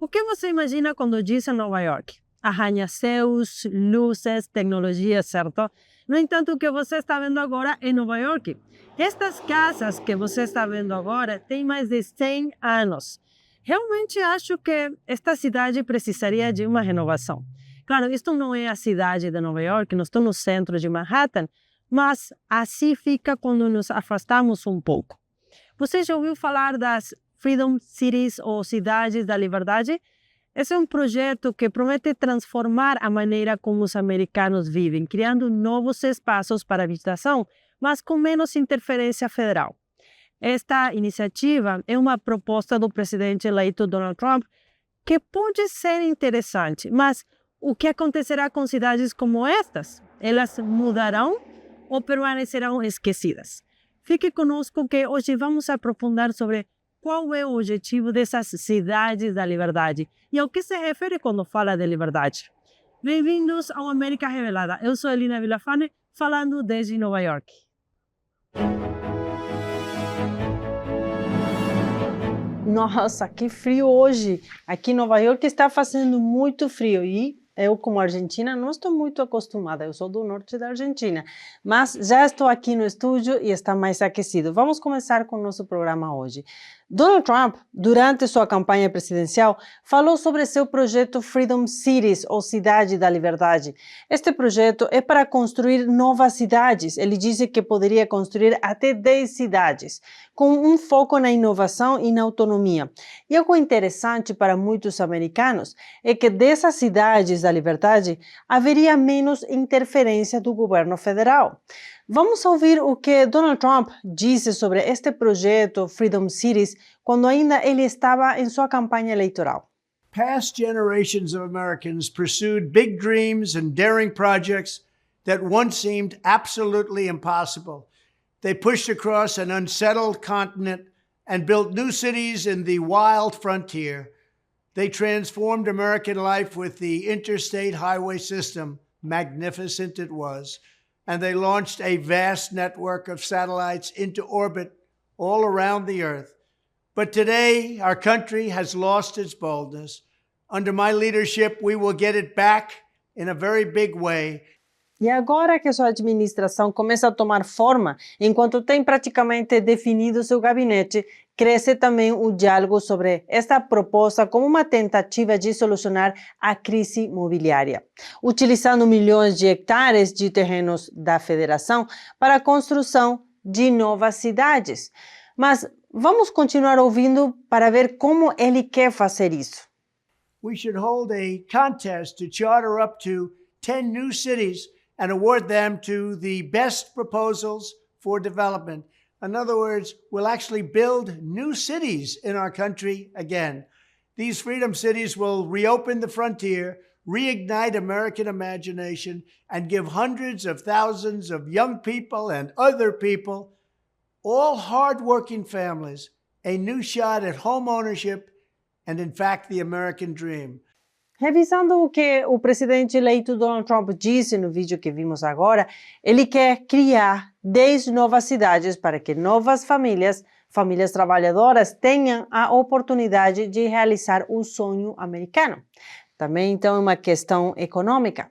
O que você imagina quando diz Nova York? Arranha-céus, luzes, tecnologia, certo? No entanto, o que você está vendo agora é Nova York. Estas casas que você está vendo agora têm mais de 100 anos. Realmente acho que esta cidade precisaria de uma renovação. Claro, isto não é a cidade de Nova York, não estou no centro de Manhattan, mas assim fica quando nos afastamos um pouco. Você já ouviu falar das Freedom Cities ou Cidades da Liberdade? Esse é um projeto que promete transformar a maneira como os americanos vivem, criando novos espaços para visitação, mas com menos interferência federal. Esta iniciativa é uma proposta do presidente eleito Donald Trump que pode ser interessante, mas o que acontecerá com cidades como estas? Elas mudarão ou permanecerão esquecidas? Fique conosco que hoje vamos aprofundar sobre qual é o objetivo dessas cidades da liberdade e ao que se refere quando fala de liberdade. Bem-vindos ao América Revelada. Eu sou Elina Villafane, falando desde Nova York. Nossa, que frio hoje! Aqui em Nova York está fazendo muito frio e eu, como argentina, não estou muito acostumada. Eu sou do norte da Argentina, mas já estou aqui no estúdio e está mais aquecido. Vamos começar com o nosso programa hoje. Donald Trump, durante sua campanha presidencial, falou sobre seu projeto Freedom Cities, ou Cidade da Liberdade. Este projeto é para construir novas cidades. Ele disse que poderia construir até 10 cidades, com um foco na inovação e na autonomia. E algo interessante para muitos americanos é que dessas cidades da liberdade haveria menos interferência do governo federal. Vamos ouvir o que Donald Trump disse sobre este projeto Freedom Cities quando ainda ele estava em sua campanha eleitoral. Past generations of Americans pursued big dreams and daring projects that once seemed absolutely impossible. They pushed across an unsettled continent and built new cities in the wild frontier. They transformed American life with the interstate highway system, magnificent it was, and they launched a vast network of satellites into orbit all around the Earth. But today, our country has lost its boldness. Under my leadership, we will get it back in a very big way. E agora que sua administração começa a tomar forma, enquanto tem praticamente definido seu gabinete, cresce também o diálogo sobre esta proposta como uma tentativa de solucionar a crise imobiliária, utilizando milhões de hectares de terrenos da federação para a construção de novas cidades. Mas vamos continuar ouvindo para ver como ele quer fazer isso. We should hold a contest to charter up to 10 new cities and award them to the best proposals for development. In other words, we'll actually build new cities in our country again. These freedom cities will reopen the frontier, reignite American imagination, and give hundreds of thousands of young people and other people, all hardworking families, a new shot at home ownership and, in fact, the American dream. Revisando o que o presidente eleito Donald Trump disse no vídeo que vimos agora, ele quer criar 10 novas cidades para que novas famílias trabalhadoras tenham a oportunidade de realizar o sonho americano. Também, então, é uma questão econômica.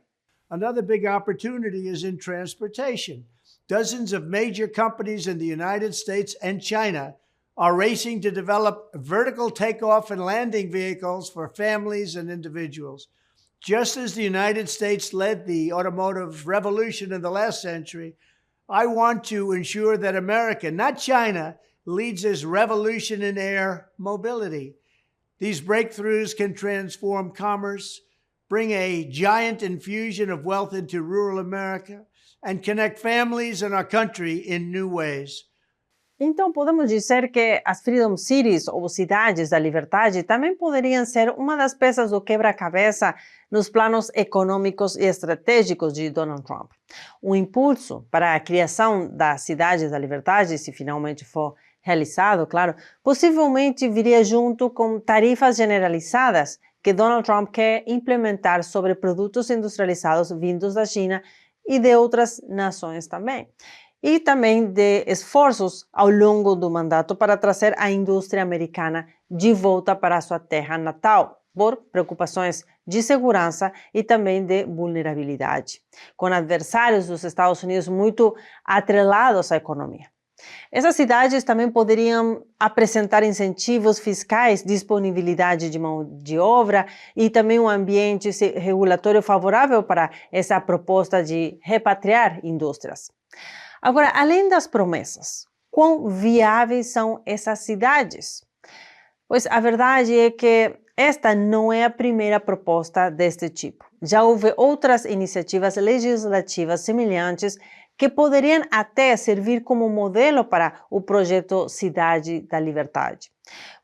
Another big opportunity is in transportation. Dozens of major companies in the United States and China are racing to develop vertical takeoff and landing vehicles for families and individuals. Just as the United States led the automotive revolution in the last century, I want to ensure that America, not China, leads this revolution in air mobility. These breakthroughs can transform commerce, bring a giant infusion of wealth into rural America, and connect families in our country in new ways. Então, podemos dizer que as Freedom Cities, ou Cidades da Liberdade, também poderiam ser uma das peças do quebra-cabeça nos planos econômicos e estratégicos de Donald Trump. O impulso para a criação das Cidades da Liberdade, se finalmente for realizado, claro, possivelmente viria junto com tarifas generalizadas que Donald Trump quer implementar sobre produtos industrializados vindos da China e de outras nações também. e também de esforços ao longo do mandato para trazer a indústria americana de volta para sua terra natal, por preocupações de segurança e também de vulnerabilidade, com adversários dos Estados Unidos muito atrelados à economia. Essas cidades também poderiam apresentar incentivos fiscais, disponibilidade de mão de obra e também um ambiente regulatório favorável para essa proposta de repatriar indústrias. Agora, além das promessas, quão viáveis são essas cidades? Pois a verdade é que esta não é a primeira proposta deste tipo. Já houve outras iniciativas legislativas semelhantes que poderiam até servir como modelo para o projeto Cidade da Liberdade.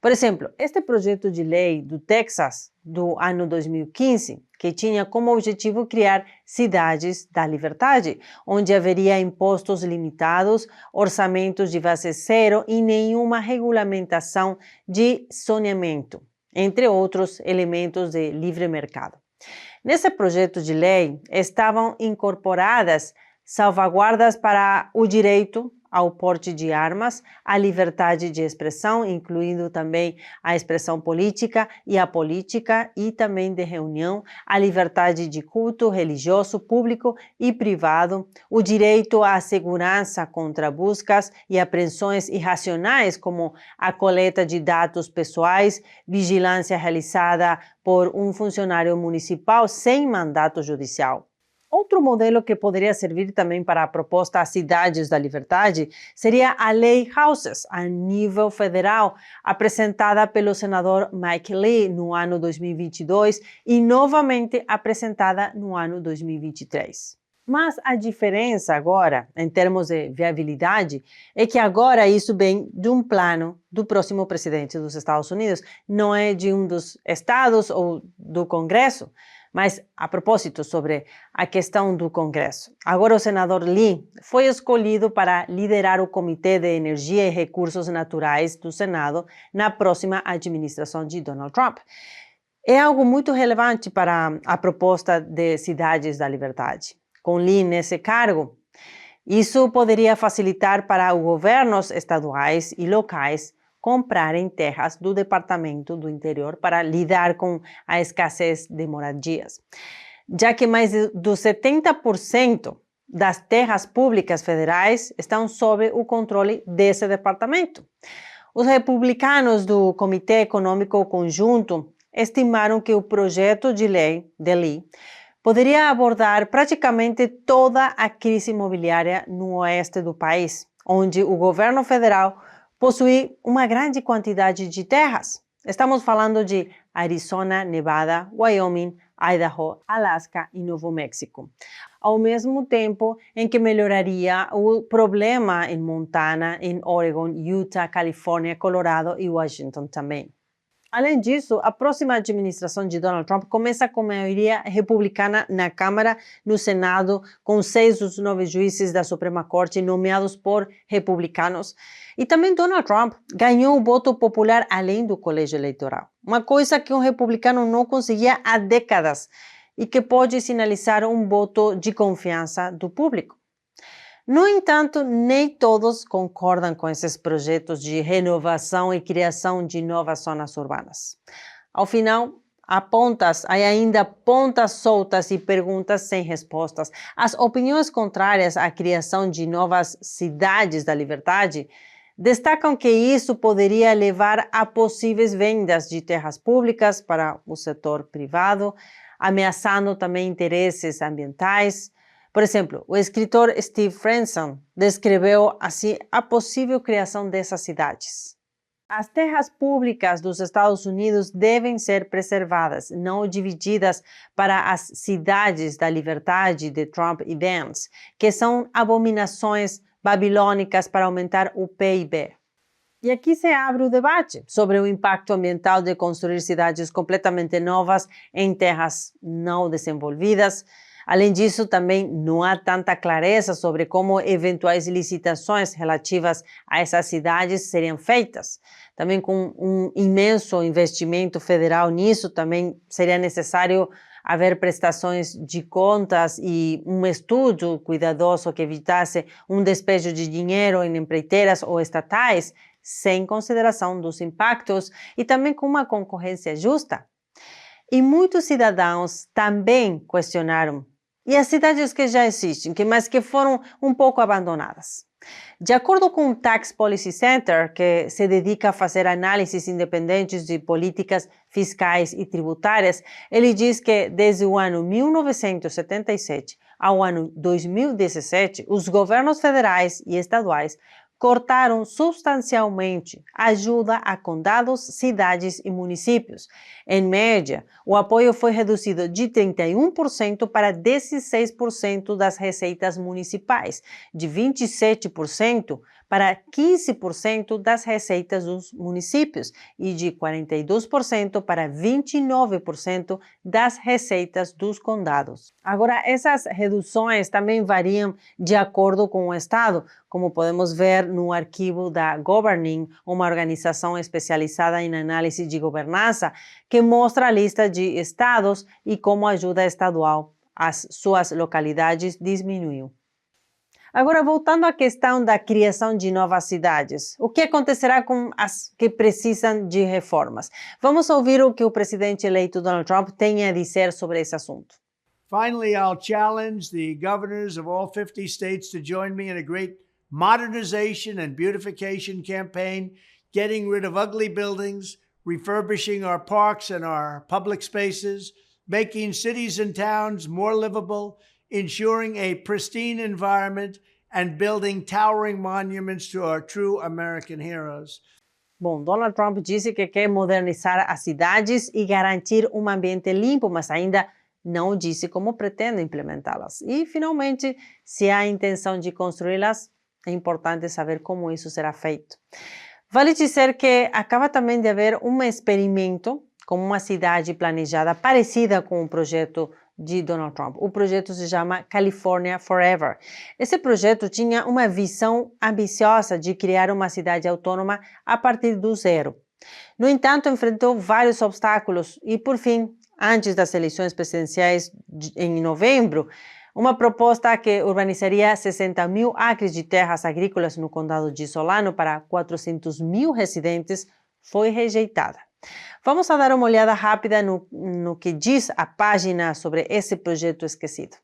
Por exemplo, este projeto de lei do Texas do ano 2015, que tinha como objetivo criar cidades da liberdade, onde haveria impostos limitados, orçamentos de base zero e nenhuma regulamentação de zoneamento, entre outros elementos de livre mercado. Nesse projeto de lei estavam incorporadas salvaguardas para o direito ao porte de armas, a liberdade de expressão, incluindo também a expressão política e apolítica e também de reunião, a liberdade de culto religioso público e privado, o direito à segurança contra buscas e apreensões irracionais, como a coleta de dados pessoais, vigilância realizada por um funcionário municipal sem mandato judicial. Outro modelo que poderia servir também para a proposta Cidades da Liberdade seria a Lei Houses, a nível federal, apresentada pelo senador Mike Lee no ano 2022 e novamente apresentada no ano 2023. Mas a diferença agora, em termos de viabilidade, é que agora isso vem de um plano do próximo presidente dos Estados Unidos, não é de um dos estados ou do Congresso. Mas, a propósito sobre a questão do Congresso, agora o senador Lee foi escolhido para liderar o Comitê de Energia e Recursos Naturais do Senado na próxima administração de Donald Trump. É algo muito relevante para a proposta de Cidades da Liberdade. Com Lee nesse cargo, isso poderia facilitar para os governos estaduais e locais comprarem terras do Departamento do Interior para lidar com a escassez de moradias, já que mais do 70% das terras públicas federais estão sob o controle desse departamento. Os republicanos do Comitê Econômico Conjunto estimaram que o projeto de lei de Lee poderia abordar praticamente toda a crise imobiliária no oeste do país, onde o governo federal possui uma grande quantidade de terras. Estamos falando de Arizona, Nevada, Wyoming, Idaho, Alaska e Novo México. Ao mesmo tempo em que melhoraria o problema em Montana, em Oregon, Utah, Califórnia, Colorado e Washington também. Além disso, a próxima administração de Donald Trump começa com maioria republicana na Câmara, no Senado, com 6 dos 9 juízes da Suprema Corte nomeados por republicanos. E também Donald Trump ganhou o voto popular além do colégio eleitoral, uma coisa que um republicano não conseguia há décadas e que pode sinalizar um voto de confiança do público. No entanto, nem todos concordam com esses projetos de renovação e criação de novas zonas urbanas. Ao final, há ainda pontas soltas e perguntas sem respostas. As opiniões contrárias à criação de novas cidades da liberdade destacam que isso poderia levar a possíveis vendas de terras públicas para o setor privado, ameaçando também interesses ambientais. Por exemplo, o escritor Steve Franson descreveu assim a possível criação dessas cidades. As terras públicas dos Estados Unidos devem ser preservadas, não divididas para as cidades da liberdade de Trump e Vance, que são abominações babilônicas para aumentar o PIB. E aqui se abre o debate sobre o impacto ambiental de construir cidades completamente novas em terras não desenvolvidas. Além disso, também não há tanta clareza sobre como eventuais licitações relativas a essas cidades seriam feitas. Também com um imenso investimento federal nisso, também seria necessário haver prestações de contas e um estudo cuidadoso que evitasse um despejo de dinheiro em empreiteiras ou estatais, sem consideração dos impactos e também com uma concorrência justa. E muitos cidadãos também questionaram. E as cidades que já existem, mas que foram um pouco abandonadas? De acordo com o Tax Policy Center, que se dedica a fazer análises independentes de políticas fiscais e tributárias, ele diz que desde o ano 1977 ao ano 2017, os governos federais e estaduais cortaram substancialmente a ajuda a condados, cidades e municípios. Em média, o apoio foi reduzido de 31% para 16% das receitas municipais, de 27% para 15% das receitas dos municípios e de 42% para 29% das receitas dos condados. Agora, essas reduções também variam de acordo com o estado, como podemos ver no arquivo da Governing, uma organização especializada em análise de governança, que mostra a lista de estados e como a ajuda estadual às suas localidades diminuiu. Agora, voltando à questão da criação de novas cidades, o que acontecerá com as que precisam de reformas? Vamos ouvir o que o presidente eleito Donald Trump tem a dizer sobre esse assunto. Finally, I'll challenge the governors of all 50 states to join me in a great modernization and beautification campaign, getting rid of ugly buildings, refurbishing our parks and our public spaces, making cities and towns more livable, ensuring a pristine environment, and building towering monuments to our true American heroes. Bom, Donald Trump disse que quer modernizar as cidades e garantir um ambiente limpo, mas ainda não disse como pretende implementá-las. E, finalmente, se há intenção de construí-las, é importante saber como isso será feito. Vale dizer que acaba também de haver um experimento com uma cidade planejada parecida com o projeto de Donald Trump. O projeto se chama California Forever. Esse projeto tinha uma visão ambiciosa de criar uma cidade autônoma a partir do zero. No entanto, enfrentou vários obstáculos e, por fim, antes das eleições presidenciais em novembro, uma proposta que urbanizaria 60 mil acres de terras agrícolas no condado de Solano para 400 mil residentes foi rejeitada. Vamos a dar uma olhada rápida no que diz a página sobre esse projeto esquecido.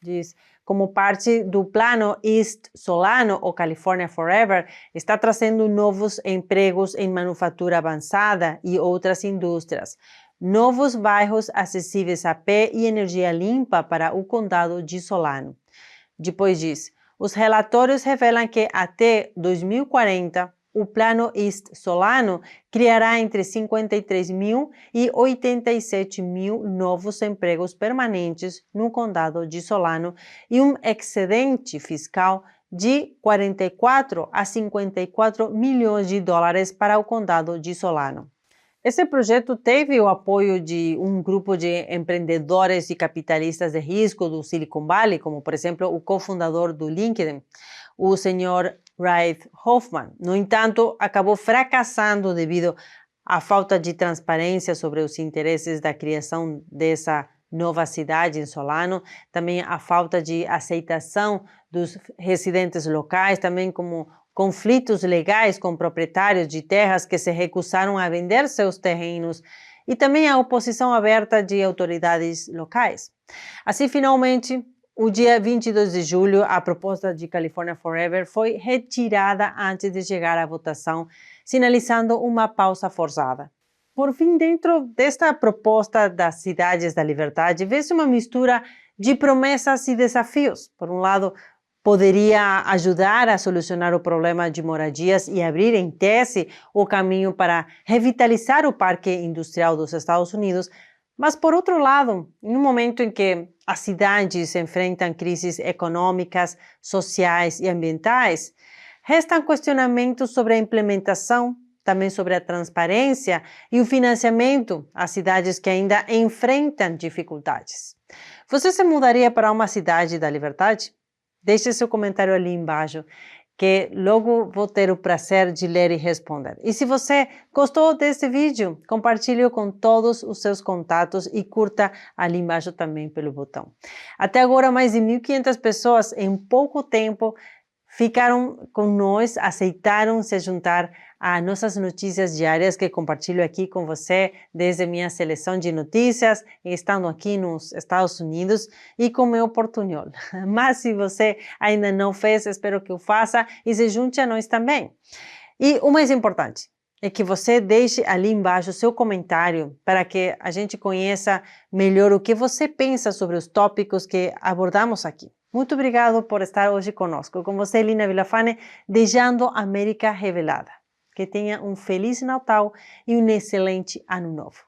Diz, como parte do plano East Solano ou California Forever, está trazendo novos empregos em manufatura avançada e outras indústrias, novos bairros acessíveis a pé e energia limpa para o condado de Solano. Depois diz, os relatórios revelam que até 2040, o plano East Solano criará entre 53 mil e 87 mil novos empregos permanentes no condado de Solano e um excedente fiscal de 44 a 54 milhões de dólares para o condado de Solano. Esse projeto teve o apoio de um grupo de empreendedores e capitalistas de risco do Silicon Valley, como, por exemplo, o cofundador do LinkedIn, o senhor Reid Hoffman. No entanto, acabou fracassando devido à falta de transparência sobre os interesses da criação dessa nova cidade em Solano, também a falta de aceitação dos residentes locais, também como conflitos legais com proprietários de terras que se recusaram a vender seus terrenos e também a oposição aberta de autoridades locais. Assim, finalmente, o dia 22 de julho, a proposta de California Forever foi retirada antes de chegar à votação, sinalizando uma pausa forçada. Por fim, dentro desta proposta das Cidades da Liberdade, vê-se uma mistura de promessas e desafios. Por um lado, poderia ajudar a solucionar o problema de moradias e abrir, em tese, o caminho para revitalizar o parque industrial dos Estados Unidos, mas, por outro lado, em um momento em que as cidades enfrentam crises econômicas, sociais e ambientais, restam questionamentos sobre a implementação, também sobre a transparência e o financiamento às cidades que ainda enfrentam dificuldades. Você se mudaria para uma cidade da liberdade? Deixe seu comentário ali embaixo. que logo vou ter o prazer de ler e responder. E se você gostou desse vídeo, compartilhe com todos os seus contatos e curta ali embaixo também pelo botão. Até agora, mais de 1.500 pessoas em pouco tempo ficaram com nós, aceitaram se juntar a nossas notícias diárias que compartilho aqui com você desde minha seleção de notícias, estando aqui nos Estados Unidos e com meu portunhol. Mas se você ainda não fez, espero que o faça e se junte a nós também. E o mais importante é que você deixe ali embaixo seu comentário para que a gente conheça melhor o que você pensa sobre os tópicos que abordamos aqui. Muito obrigado por estar hoje conosco. Com você, Lina Villafane, Deixando América Revelada. Que tenha um feliz Natal e um excelente Ano Novo.